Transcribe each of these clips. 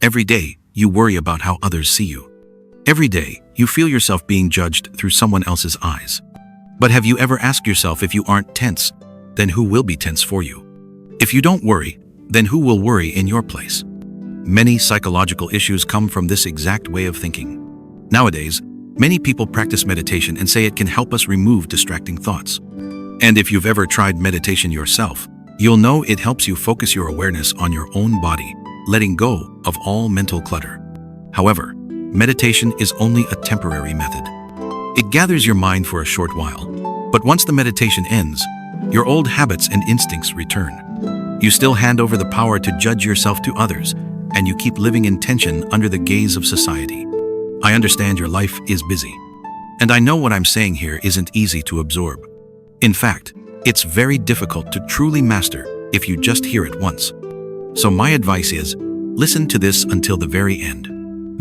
Every day, you worry about how others see you. Every day, you feel yourself being judged through someone else's eyes. But have you ever asked yourself, if you aren't tense, then who will be tense for you? If you don't worry, then who will worry in your place? Many psychological issues come from this exact way of thinking. Nowadays, many people practice meditation and say it can help us remove distracting thoughts. And if you've ever tried meditation yourself, you'll know it helps you focus your awareness on your own body, letting go of all mental clutter. However, meditation is only a temporary method. It gathers your mind for a short while, but once the meditation ends, your old habits and instincts return. You still hand over the power to judge yourself to others, and you keep living in tension under the gaze of society. I understand your life is busy, and I know what I'm saying here isn't easy to absorb. In fact, it's very difficult to truly master if you just hear it once. So my advice is, listen to this until the very end.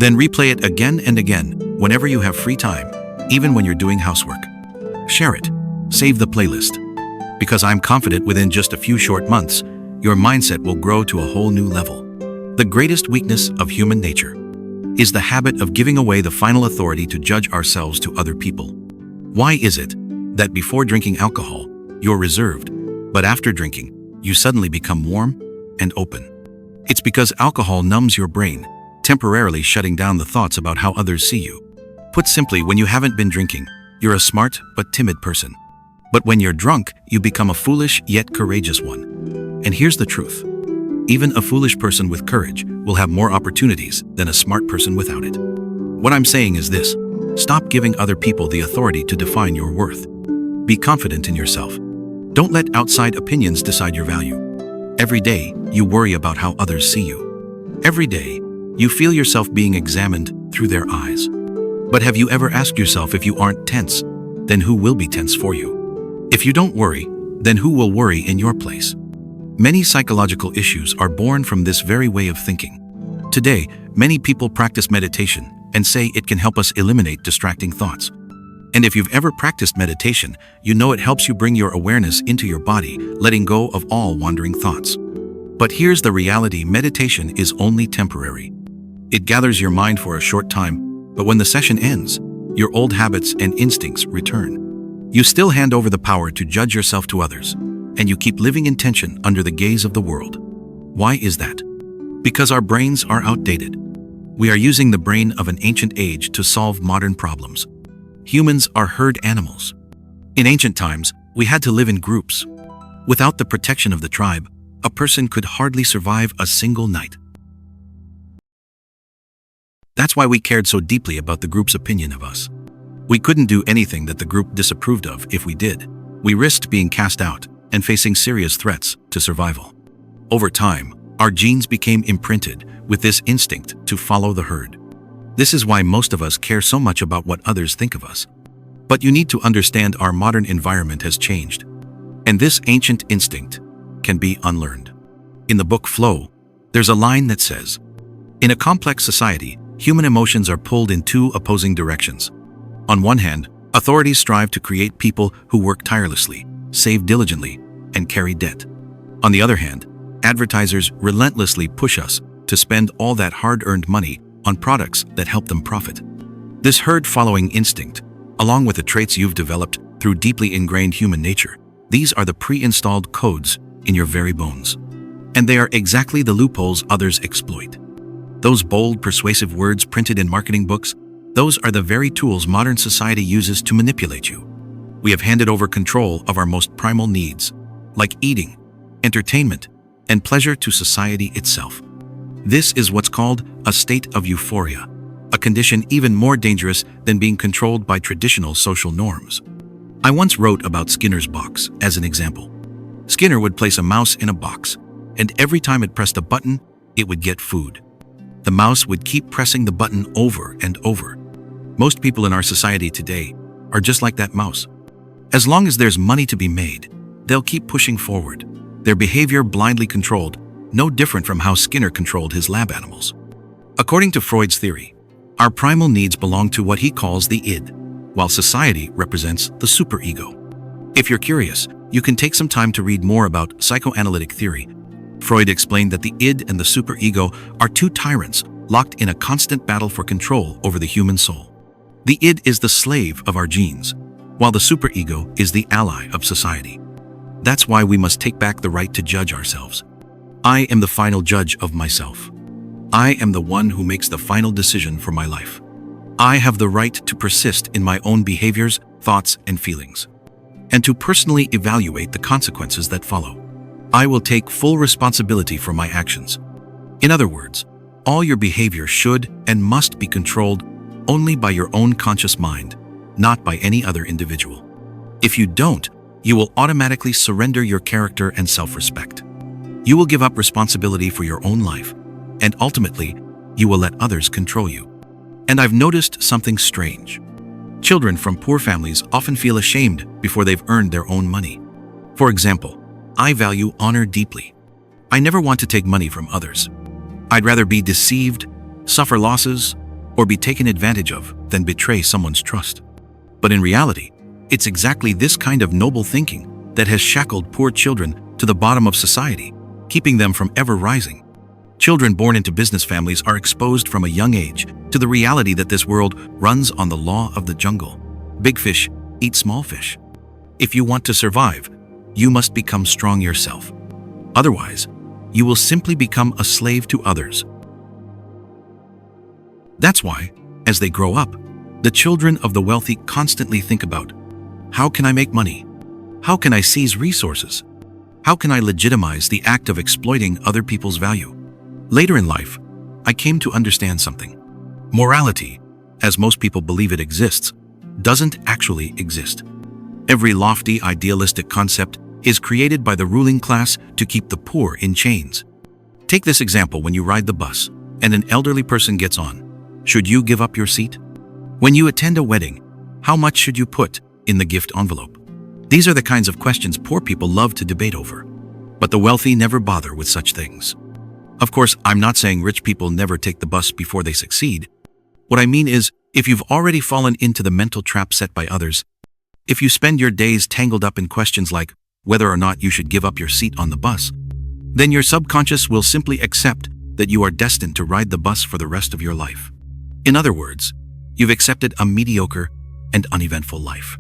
Then replay it again and again whenever you have free time, even when you're doing housework. Share it. Save the playlist. Because I'm confident within just a few short months, your mindset will grow to a whole new level. The greatest weakness of human nature is the habit of giving away the final authority to judge ourselves to other people. Why is it that before drinking alcohol, you're reserved, but after drinking, you suddenly become warm and open? It's because alcohol numbs your brain, temporarily shutting down the thoughts about how others see you. Put simply, when you haven't been drinking, you're a smart but timid person. But when you're drunk, you become a foolish yet courageous one. And here's the truth. Even a foolish person with courage will have more opportunities than a smart person without it. What I'm saying is this: stop giving other people the authority to define your worth. Be confident in yourself. Don't let outside opinions decide your value. Every day, you worry about how others see you. Every day, you feel yourself being examined through their eyes. But have you ever asked yourself, if you aren't tense, then who will be tense for you? If you don't worry, then who will worry in your place? Many psychological issues are born from this very way of thinking. Today, many people practice meditation and say it can help us eliminate distracting thoughts. And if you've ever practiced meditation, you know it helps you bring your awareness into your body, letting go of all wandering thoughts. But here's the reality: meditation is only temporary. It gathers your mind for a short time, but when the session ends, your old habits and instincts return. You still hand over the power to judge yourself to others, and you keep living in tension under the gaze of the world. Why is that? Because our brains are outdated. We are using the brain of an ancient age to solve modern problems. Humans are herd animals. In ancient times, we had to live in groups. Without the protection of the tribe, a person could hardly survive a single night. That's why we cared so deeply about the group's opinion of us. We couldn't do anything that the group disapproved of. If we did, we risked being cast out and facing serious threats to survival. Over time, our genes became imprinted with this instinct to follow the herd. This is why most of us care so much about what others think of us. But you need to understand, our modern environment has changed, and this ancient instinct can be unlearned. In the book Flow, there's a line that says, "In a complex society, human emotions are pulled in two opposing directions. On one hand, authorities strive to create people who work tirelessly, save diligently, and carry debt. On the other hand, advertisers relentlessly push us to spend all that hard-earned money on products that help them profit." This herd-following instinct, along with the traits you've developed through deeply ingrained human nature, these are the pre-installed codes in your very bones. And they are exactly the loopholes others exploit. Those bold, persuasive words printed in marketing books, those are the very tools modern society uses to manipulate you. We have handed over control of our most primal needs, like eating, entertainment, and pleasure, to society itself. This is what's called a state of euphoria, a condition even more dangerous than being controlled by traditional social norms. I once wrote about Skinner's box as an example. Skinner would place a mouse in a box, and every time it pressed a button, it would get food. The mouse would keep pressing the button over and over. Most people in our society today are just like that mouse. As long as there's money to be made, they'll keep pushing forward, their behavior blindly controlled, no different from how Skinner controlled his lab animals. According to Freud's theory, our primal needs belong to what he calls the id, while society represents the superego. If you're curious, you can take some time to read more about psychoanalytic theory. Freud explained that the id and the superego are two tyrants locked in a constant battle for control over the human soul. The id is the slave of our genes, while the superego is the ally of society. That's why we must take back the right to judge ourselves. I am the final judge of myself. I am the one who makes the final decision for my life. I have the right to persist in my own behaviors, thoughts, and feelings, and to personally evaluate the consequences that follow. I will take full responsibility for my actions. In other words, all your behavior should and must be controlled only by your own conscious mind, not by any other individual. If you don't, you will automatically surrender your character and self-respect. You will give up responsibility for your own life, and ultimately, you will let others control you. And I've noticed something strange. Children from poor families often feel ashamed before they've earned their own money. For example, I value honor deeply. I never want to take money from others. I'd rather be deceived, suffer losses, or be taken advantage of than betray someone's trust. But in reality, it's exactly this kind of noble thinking that has shackled poor children to the bottom of society, keeping them from ever rising. Children born into business families are exposed from a young age to the reality that this world runs on the law of the jungle. Big fish eat small fish. If you want to survive, you must become strong yourself. Otherwise, you will simply become a slave to others. That's why, as they grow up, the children of the wealthy constantly think about, how can I make money? How can I seize resources? How can I legitimize the act of exploiting other people's value? Later in life, I came to understand something. Morality, as most people believe it exists, doesn't actually exist. Every lofty, idealistic concept is created by the ruling class to keep the poor in chains. Take this example when you ride the bus and an elderly person gets on. Should you give up your seat? When you attend a wedding, how much should you put in the gift envelope? These are the kinds of questions poor people love to debate over. But the wealthy never bother with such things. Of course, I'm not saying rich people never take the bus before they succeed. What I mean is, if you've already fallen into the mental trap set by others, if you spend your days tangled up in questions like whether or not you should give up your seat on the bus, then your subconscious will simply accept that you are destined to ride the bus for the rest of your life. In other words, you've accepted a mediocre and uneventful life.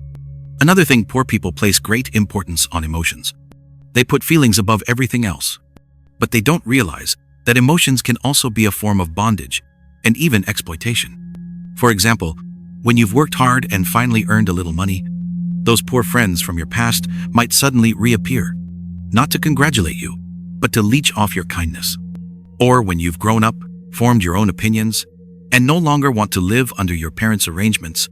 Another thing, poor people place great importance on emotions. They put feelings above everything else. But they don't realize that emotions can also be a form of bondage and even exploitation. For example, when you've worked hard and finally earned a little money, those poor friends from your past might suddenly reappear, not to congratulate you, but to leech off your kindness. Or when you've grown up, formed your own opinions, and no longer want to live under your parents' arrangements,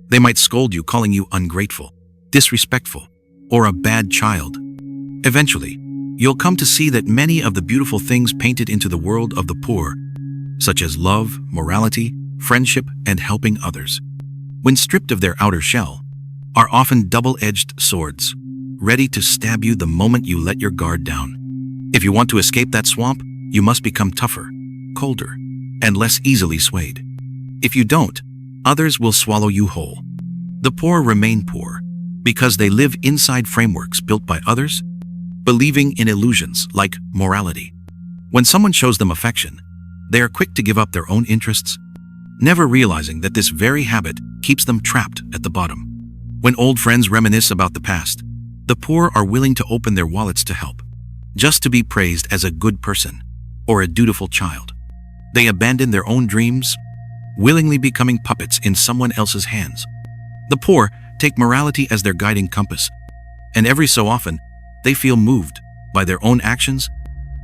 they might scold you, calling you ungrateful, disrespectful, or a bad child. Eventually, you'll come to see that many of the beautiful things painted into the world of the poor, such as love, morality, friendship, and helping others, when stripped of their outer shell, are often double-edged swords, ready to stab you the moment you let your guard down. If you want to escape that swamp, you must become tougher, colder, and less easily swayed. If you don't, others will swallow you whole. The poor remain poor because they live inside frameworks built by others, believing in illusions like morality. When someone shows them affection, they are quick to give up their own interests, never realizing that this very habit keeps them trapped at the bottom. When old friends reminisce about the past, the poor are willing to open their wallets to help, just to be praised as a good person or a dutiful child. They abandon their own dreams, willingly becoming puppets in someone else's hands. The poor take morality as their guiding compass, and every so often, they feel moved by their own actions,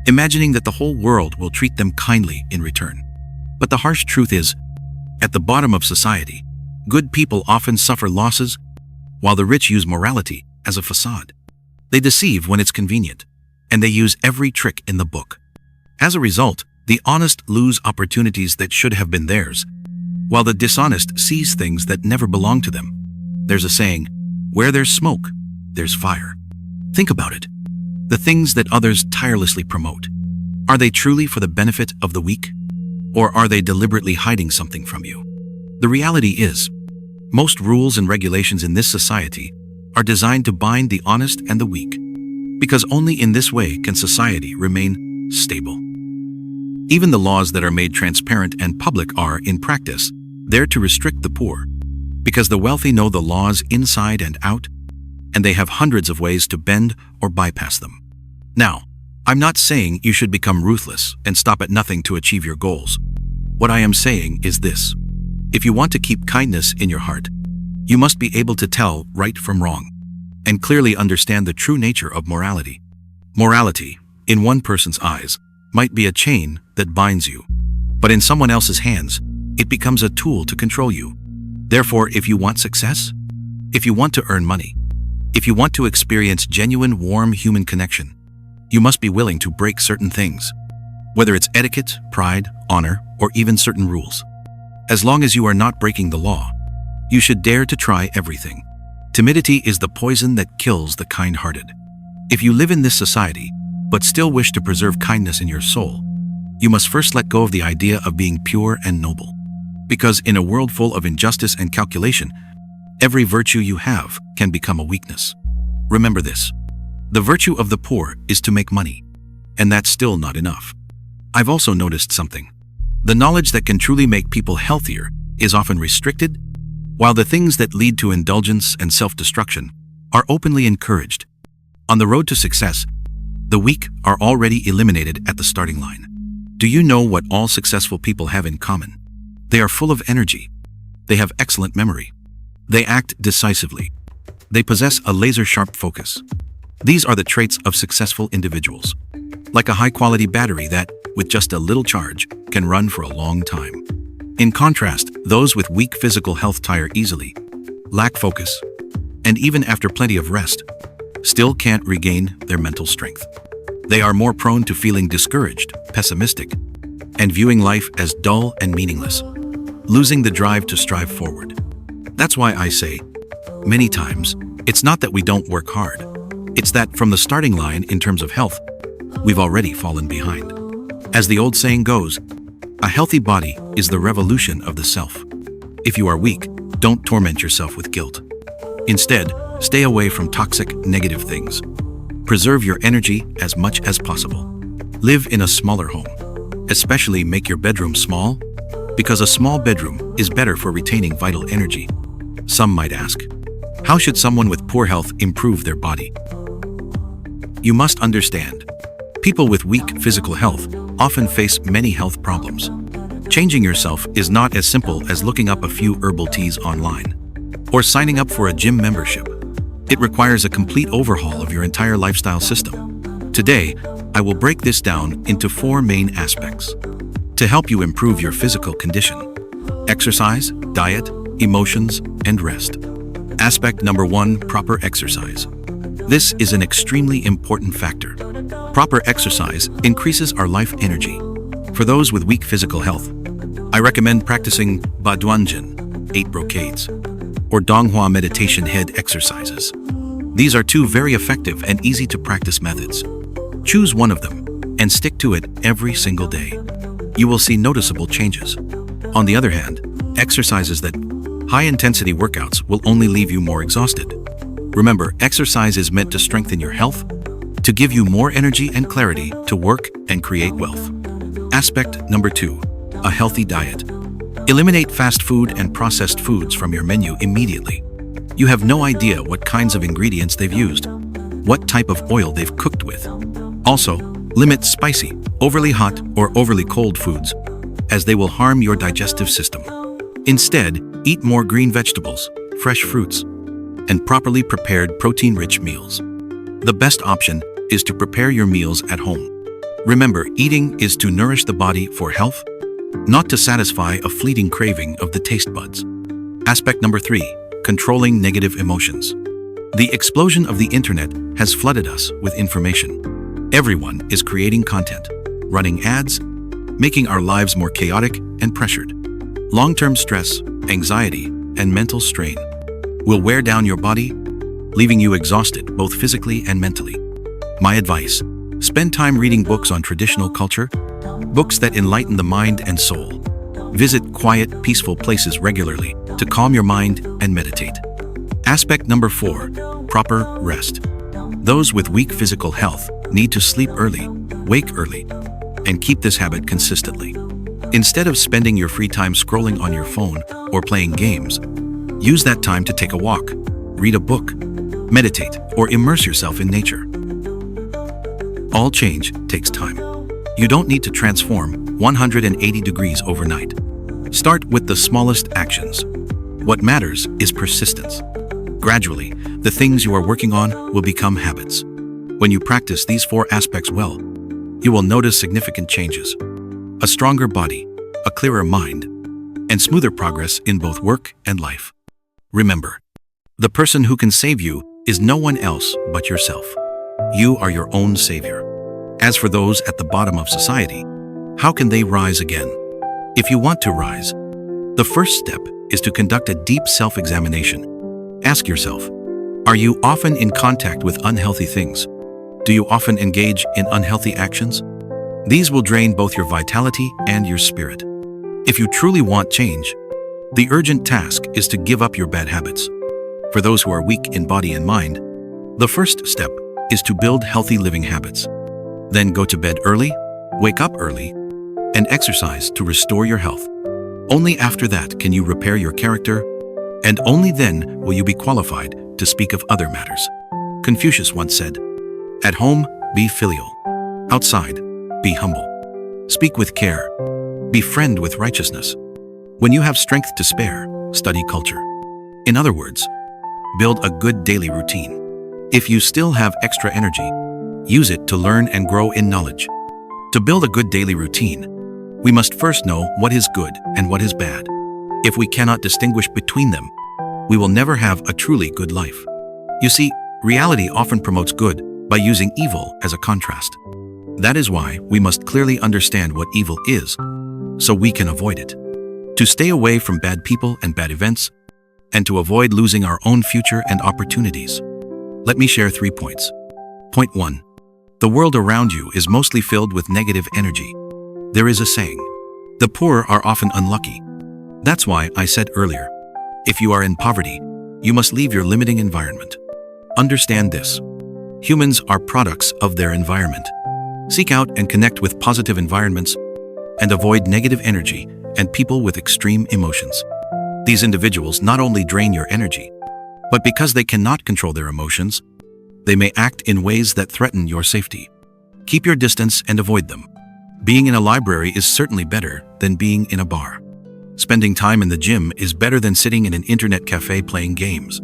imagining that the whole world will treat them kindly in return. But the harsh truth is, at the bottom of society, good people often suffer losses, while the rich use morality as a facade. They deceive when it's convenient, and they use every trick in the book. As a result, the honest lose opportunities that should have been theirs, while the dishonest seize things that never belong to them. There's a saying, where there's smoke, there's fire. Think about it. The things that others tirelessly promote, are they truly for the benefit of the weak? Or are they deliberately hiding something from you? The reality is, most rules and regulations in this society are designed to bind the honest and the weak, because only in this way can society remain stable. Even the laws that are made transparent and public are, in practice, there to restrict the poor. Because the wealthy know the laws inside and out, and they have hundreds of ways to bend or bypass them. Now, I'm not saying you should become ruthless and stop at nothing to achieve your goals. What I am saying is this: if you want to keep kindness in your heart, you must be able to tell right from wrong, and clearly understand the true nature of morality. Morality, in one person's eyes, might be a chain that binds you, but in someone else's hands, it becomes a tool to control you. Therefore, if you want success, if you want to earn money, if you want to experience genuine, warm human connection, you must be willing to break certain things, whether it's etiquette, pride, honor, or even certain rules. As long as you are not breaking the law, you should dare to try everything. Timidity is the poison that kills the kind-hearted. If you live in this society, but still wish to preserve kindness in your soul, you must first let go of the idea of being pure and noble. Because in a world full of injustice and calculation, every virtue you have can become a weakness. Remember this: the virtue of the poor is to make money, and that's still not enough. I've also noticed something. The knowledge that can truly make people healthier is often restricted, while the things that lead to indulgence and self-destruction are openly encouraged. On the road to success, the weak are already eliminated at the starting line. Do you know what all successful people have in common? They are full of energy. They have excellent memory. They act decisively. They possess a laser-sharp focus. These are the traits of successful individuals. Like a high-quality battery that, with just a little charge, can run for a long time. In contrast, those with weak physical health tire easily, lack focus, and even after plenty of rest, still can't regain their mental strength. They are more prone to feeling discouraged, pessimistic, and viewing life as dull and meaningless, losing the drive to strive forward. That's why I say, many times, it's not that we don't work hard. It's that from the starting line in terms of health, we've already fallen behind. As the old saying goes, a healthy body is the revolution of the self. If you are weak, don't torment yourself with guilt. Instead, stay away from toxic, negative things. Preserve your energy as much as possible. Live in a smaller home. Especially make your bedroom small, because a small bedroom is better for retaining vital energy. Some might ask, how should someone with poor health improve their body? You must understand, people with weak physical health often face many health problems. Changing yourself is not as simple as looking up a few herbal teas online or signing up for a gym membership. It requires a complete overhaul of your entire lifestyle system. Today, I will break this down into 4 main aspects to help you improve your physical condition: exercise, diet, emotions, and rest. Aspect number 1: proper exercise. This is an extremely important factor. Proper exercise increases our life energy. For those with weak physical health, I recommend practicing Baduanjin, 8 brocades, or Donghua meditation head exercises. These are 2 very effective and easy to practice methods. Choose one of them and stick to it every single day. You will see noticeable changes. On the other hand, exercises that high-intensity workouts will only leave you more exhausted. Remember, exercise is meant to strengthen your health, to give you more energy and clarity to work and create wealth. Aspect number 2: a healthy diet. Eliminate fast food and processed foods from your menu immediately. You have no idea what kinds of ingredients they've used, what type of oil they've cooked with. Also, limit spicy, overly hot, or overly cold foods, as they will harm your digestive system. Instead, eat more green vegetables, fresh fruits, and properly prepared protein-rich meals. The best option is to prepare your meals at home. Remember, eating is to nourish the body for health, not to satisfy a fleeting craving of the taste buds. Aspect number 3: controlling negative emotions. The explosion of the internet has flooded us with information. Everyone is creating content, running ads, making our lives more chaotic and pressured. Long-term stress, anxiety, and mental strain will wear down your body, leaving you exhausted both physically and mentally. My advice: spend time reading books on traditional culture, books that enlighten the mind and soul. Visit quiet, peaceful places regularly to calm your mind and meditate. Aspect number 4: proper rest. Those with weak physical health need to sleep early, wake early, and keep this habit consistently. Instead of spending your free time scrolling on your phone or playing games, use that time to take a walk, read a book, meditate, or immerse yourself in nature. All change takes time. You don't need to transform 180 degrees overnight. Start with the smallest actions. What matters is persistence. Gradually, the things you are working on will become habits. When you practice these 4 aspects well, you will notice significant changes. A stronger body, a clearer mind, and smoother progress in both work and life. Remember, the person who can save you is no one else but yourself. You are your own savior. As for those at the bottom of society, how can they rise again? If you want to rise, the first step is to conduct a deep self-examination. Ask yourself, are you often in contact with unhealthy things? Do you often engage in unhealthy actions? These will drain both your vitality and your spirit. If you truly want change, the urgent task is to give up your bad habits. For those who are weak in body and mind, the first step is to build healthy living habits. Then go to bed early, wake up early, and exercise to restore your health. Only after that can you repair your character, and only then will you be qualified to speak of other matters. Confucius once said, "At home, be filial. Outside, be humble. Speak with care. Befriend with righteousness. When you have strength to spare, study culture." In other words, build a good daily routine. If you still have extra energy, use it to learn and grow in knowledge. To build a good daily routine, we must first know what is good and what is bad. If we cannot distinguish between them, we will never have a truly good life. You see, reality often promotes good by using evil as a contrast. That is why we must clearly understand what evil is, so we can avoid it. To stay away from bad people and bad events, and to avoid losing our own future and opportunities. Let me share 3 points. Point 1. The world around you is mostly filled with negative energy. There is a saying, the poor are often unlucky. That's why I said earlier, if you are in poverty, you must leave your limiting environment. Understand this. Humans are products of their environment. Seek out and connect with positive environments and avoid negative energy and people with extreme emotions. These individuals not only drain your energy, but because they cannot control their emotions, they may act in ways that threaten your safety. Keep your distance and avoid them. Being in a library is certainly better than being in a bar. Spending time in the gym is better than sitting in an internet cafe playing games.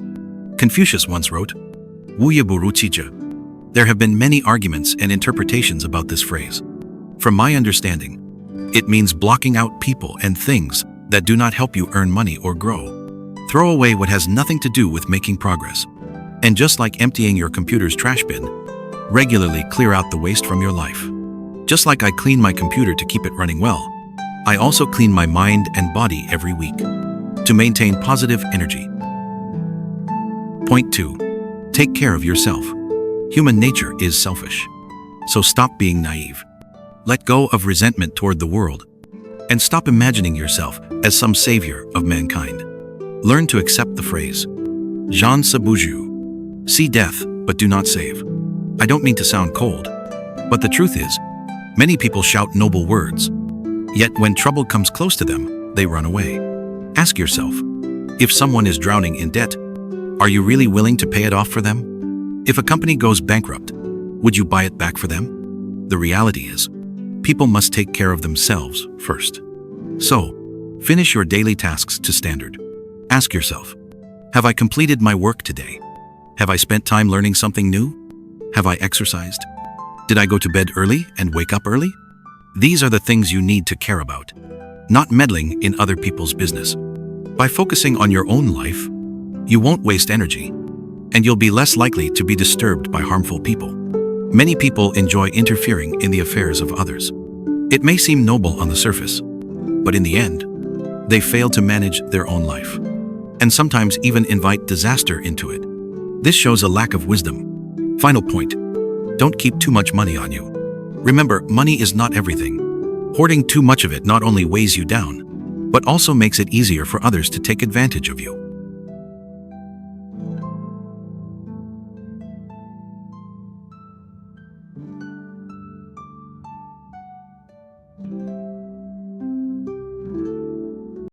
Confucius once wrote, "Wuye buruchija." There have been many arguments and interpretations about this phrase. From my understanding, it means blocking out people and things that do not help you earn money or grow. Throw away what has nothing to do with making progress. And just like emptying your computer's trash bin, regularly clear out the waste from your life. Just like I clean my computer to keep it running well, I also clean my mind and body every week to maintain positive energy. Point 2. Take care of yourself. Human nature is selfish, so stop being naive. Let go of resentment toward the world, and stop imagining yourself as some savior of mankind. Learn to accept the phrase, Jean se bouge, see death, but do not save. I don't mean to sound cold, but the truth is, many people shout noble words, yet when trouble comes close to them, they run away. Ask yourself, if someone is drowning in debt, are you really willing to pay it off for them? If a company goes bankrupt, would you buy it back for them? The reality is, people must take care of themselves first. So, finish your daily tasks to standard. Ask yourself, have I completed my work today? Have I spent time learning something new? Have I exercised? Did I go to bed early and wake up early? These are the things you need to care about, not meddling in other people's business. By focusing on your own life, you won't waste energy, and you'll be less likely to be disturbed by harmful people. Many people enjoy interfering in the affairs of others. It may seem noble on the surface, but in the end, they fail to manage their own life, and sometimes even invite disaster into it. This shows a lack of wisdom. Final point, don't keep too much money on you. Remember, money is not everything. Hoarding too much of it not only weighs you down, but also makes it easier for others to take advantage of you.